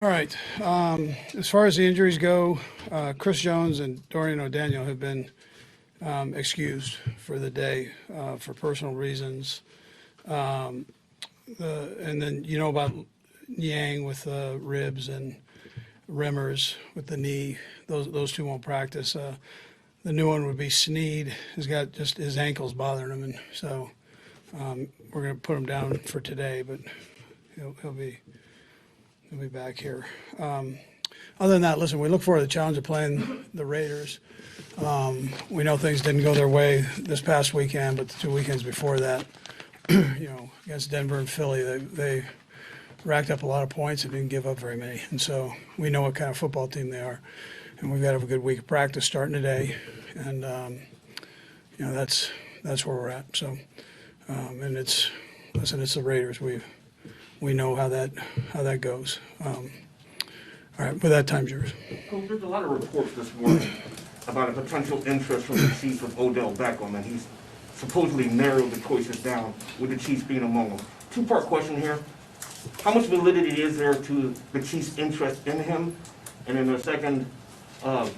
All right. As far as the injuries go, Chris Jones and Dorian O'Daniel have been excused for the day for personal reasons. And then you know about Yang with ribs and Rimmers with the knee. Those two won't practice. The new one would be Sneed. He's got just his ankles bothering him, and so we're going to put him down for today. But he'll be back here. Other than that, listen, we look forward to the challenge of playing the Raiders. We know things didn't go their way this past weekend, but the 2 weekends before that, against Denver and Philly, they racked up a lot of points and didn't give up very many. And so we know what kind of football team they are. And we've got to have a good week of practice starting today. And, that's where we're at. So, and it's the Raiders. We know how that goes. All right, with that, time's yours. Coach, there's a lot of reports this morning about a potential interest from the Chiefs of Odell Beckham, and he's supposedly narrowed the choices down, with the Chiefs being among them. Two-part question here. How much validity is there to the Chiefs' interest in him? And then the second, what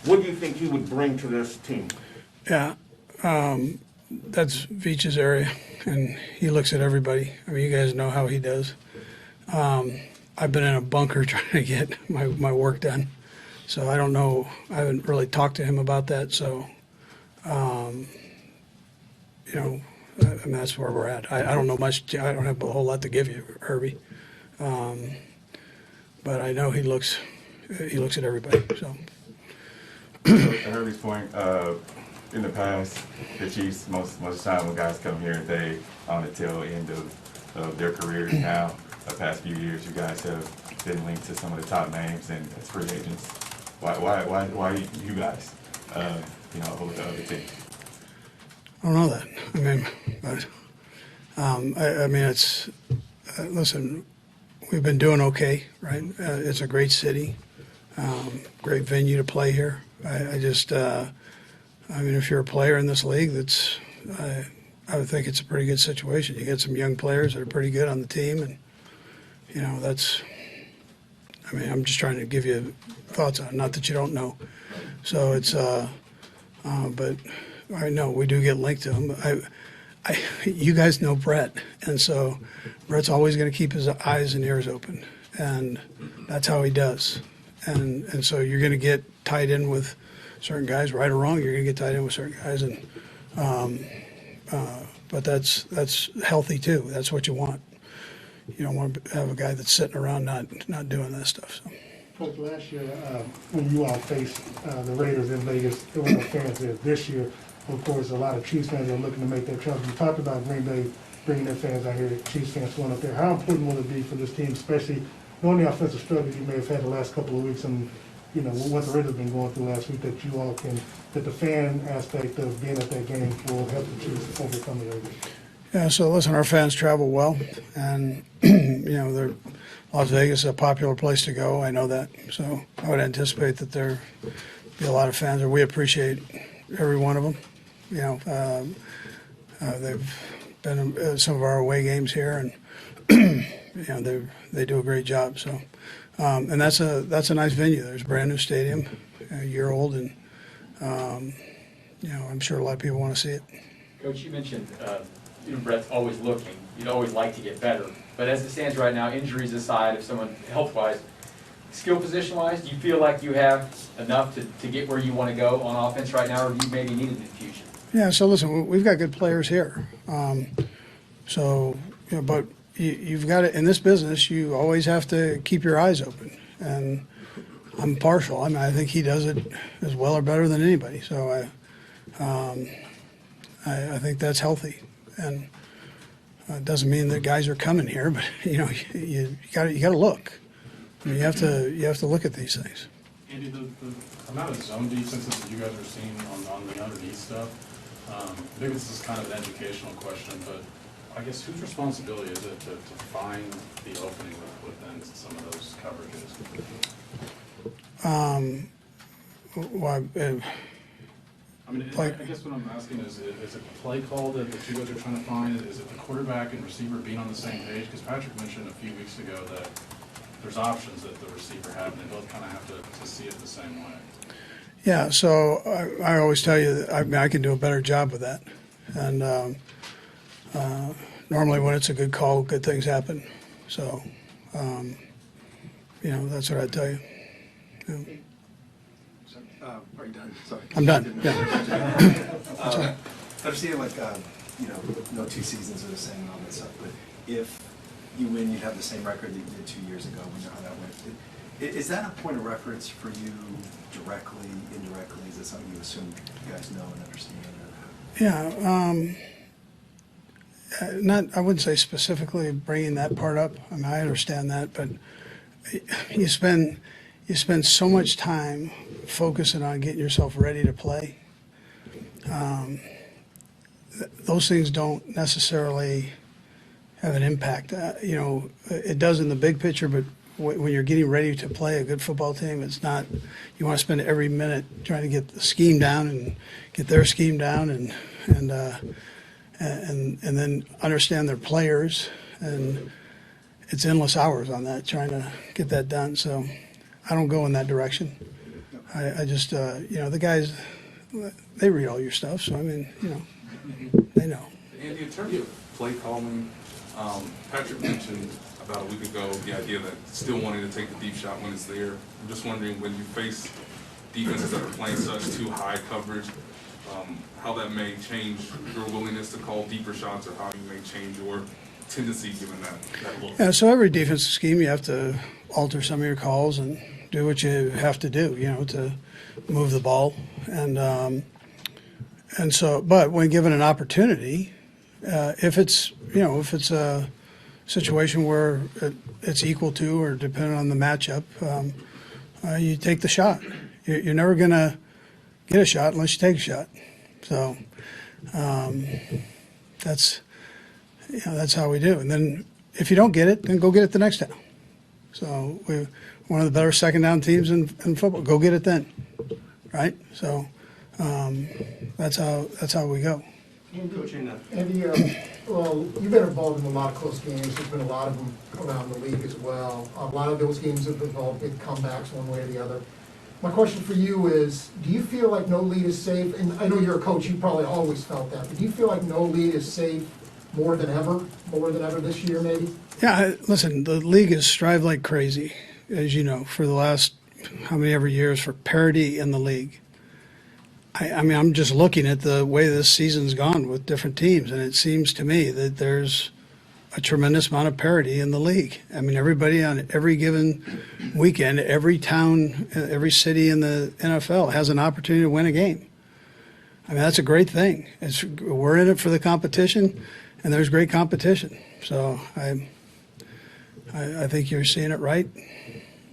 do you think he would bring to this team? Yeah, that's Veach's area, and he looks at everybody. I mean, you guys know how he does. I've been in a bunker trying to get my work done, so I don't know. I haven't really talked to him about that, so, and that's where we're at. I don't know much. I don't have a whole lot to give you, Herbie, but I know he looks at everybody, so. To Herbie's point, in the past, the Chiefs, most of the time when guys come here, they on the tail end of their careers now. The past few years, you guys have been linked to some of the top names and as free agents. Why you guys, over the other team? I don't know that. I mean, but I mean, it's listen. We've been doing okay, right? It's a great city, great venue to play here. I mean, if you're a player in this league, I would think it's a pretty good situation. You get some young players that are pretty good on the team, and I mean, I'm just trying to give you thoughts on it, not that you don't know. So it's, but I know we do get linked to him. You guys know Brett, and so Brett's always going to keep his eyes and ears open, and that's how he does. And so you're going to get tied in with certain guys, right or wrong. You're going to get tied in with certain guys, and but that's healthy too. That's what you want. You don't want to have a guy that's sitting around not doing that stuff. So. Coach, last year when you all faced the Raiders in Vegas, there were no fans there. This year, of course, a lot of Chiefs fans are looking to make their travel. You talked about Green Bay bringing their fans out here, Chiefs fans going up there. How important will it be for this team, especially knowing the offensive struggles you may have had the last couple of weeks and what the Raiders have been going through last week, that you all that the fan aspect of being at that game will help the Chiefs overcome the Raiders? Yeah, so listen, our fans travel well, and Las Vegas is a popular place to go. I know that, so I would anticipate that there be a lot of fans, and we appreciate every one of them. They've been in some of our away games here, and they do a great job. So, and that's a nice venue. There's a brand new stadium, a year old, and I'm sure a lot of people want to see it. Coach, you mentioned Brett's always looking. You'd always like to get better. But as it stands right now, injuries aside, if someone health-wise, skill position-wise, do you feel like you have enough to get where you want to go on offense right now, or do you maybe need it in the future? Yeah, so listen, we've got good players here. But you've got to, in this business, you always have to keep your eyes open. And I'm partial. I mean, I think he does it as well or better than anybody. So I think that's healthy. And it doesn't mean that guys are coming here, but you got to look. I mean, you have to look at these things. Andy, the amount of zone defenses that you guys are seeing on the underneath stuff, maybe this is kind of an educational question, but I guess whose responsibility is it to find the opening within some of those coverages? I mean, I guess what I'm asking is it the play call that you guys are trying to find? Is it the quarterback and receiver being on the same page? Because Patrick mentioned a few weeks ago that there's options that the receiver have, and they both kind of have to see it the same way. Yeah, so I always tell you that I can do a better job with that. And normally when it's a good call, good things happen. So, that's what I'd tell you. Yeah. Are you done? Sorry. I'm done, yeah. Understand, no two seasons are the same and all that stuff, but if you win, you'd have the same record that you did 2 years ago. We know how that went. Is that a point of reference for you directly, indirectly? Is that something you assume you guys know and understand? Yeah, I wouldn't say specifically bringing that part up. I mean, I understand that, but you spend so much time focusing on getting yourself ready to play. Those things don't necessarily have an impact. It does in the big picture, but when you're getting ready to play a good football team, it's not. You want to spend every minute trying to get the scheme down and get their scheme down and then understand their players, and it's endless hours on that trying to get that done. So I don't go in that direction. I just the guys, they read all your stuff, so I mean they know. Andy, in terms of play calling, Patrick mentioned about a week ago the idea that still wanting to take the deep shot when it's there. I'm just wondering, when you face defenses that are playing such too high coverage, how that may change your willingness to call deeper shots, or how you may change your tendency given that look. Yeah, so every defensive scheme, you have to alter some of your calls and do what you have to do, to move the ball. And so, but when given an opportunity, if it's a situation where it's equal to or depending on the matchup, you take the shot. You're never going to get a shot unless you take a shot. So that's how we do. And then if you don't get it, then go get it the next time. So we're one of the better second down teams in football. Go get it then, right? So that's how we go. Andy, well, you've been involved in a lot of close games. There's been a lot of them around the league as well. A lot of those games have involved big comebacks one way or the other. My question for you is, do you feel like no lead is safe? And I know you're a coach, you probably always felt that, but do you feel like no lead is safe more than ever this year maybe? Yeah, listen, the league has strived like crazy, as you know, for the last how many ever years for parity in the league. I mean, I'm just looking at the way this season's gone with different teams, and it seems to me that there's a tremendous amount of parity in the league. I mean, everybody on every given weekend, every town, every city in the NFL has an opportunity to win a game. I mean, that's a great thing. We're in it for the competition, and there's great competition. So I think you're seeing it right.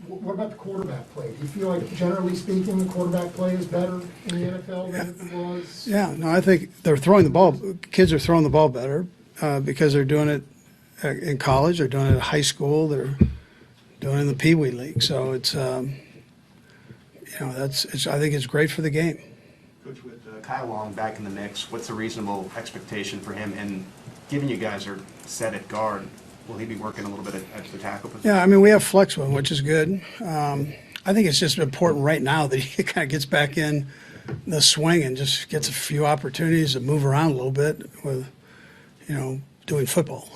What about the quarterback play? Do you feel like, generally speaking, the quarterback play is better in the NFL than it was? Yeah, no, I think they're throwing the ball. Kids are throwing the ball better because they're doing it in college, they're doing it at high school, they're doing it in the Pee Wee League. So it's, I think it's great for the game. Coach, with Kyle Long back in the mix, what's a reasonable expectation for him? And given you guys are set at guard, will he be working a little bit at the tackle position? Yeah, I mean, we have flex with him, which is good. I think it's just important right now that he kind of gets back in the swing and just gets a few opportunities to move around a little bit with, doing football.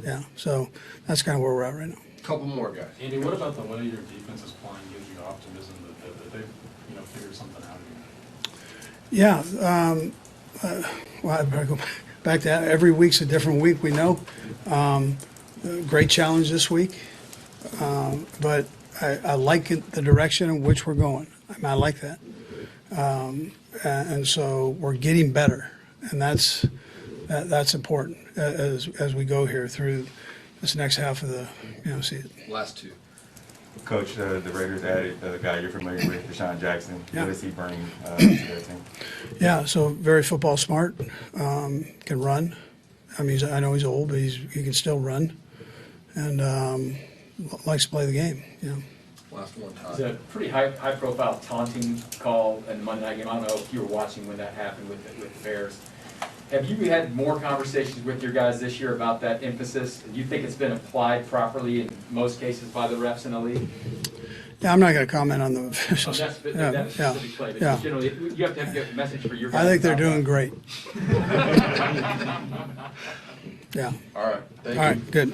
Yeah, so that's kind of where we're at right now. Couple more guys. Andy, what about the way your defense is playing gives you optimism that they've figured something out here? Yeah, well, I better go back to that. Every week's a different week, we know. Great challenge this week, but I like the direction in which we're going. I mean, I like that. And so we're getting better, and that's important as we go here through this next half of the season. Last two. Coach, the Raiders added a guy you're familiar with, Deshawn Jackson. Yeah. What does he bring to their team? Yeah, so very football smart, can run. I mean, I know he's old, but he can still run, and likes to play the game. Last one, It's Todd. a pretty high-profile taunting call in the Monday night game. I don't know if you were watching when that happened with the Bears. Have you had more conversations with your guys this year about that emphasis? Do you think it's been applied properly in most cases by the refs in the league? Yeah, I'm not going to comment on the Oh, officials. that's Yeah, that specific play, but yeah. just generally, you have to have a message for your guys. I think they're about doing that. great. Yeah. All right, thank All you. right, good.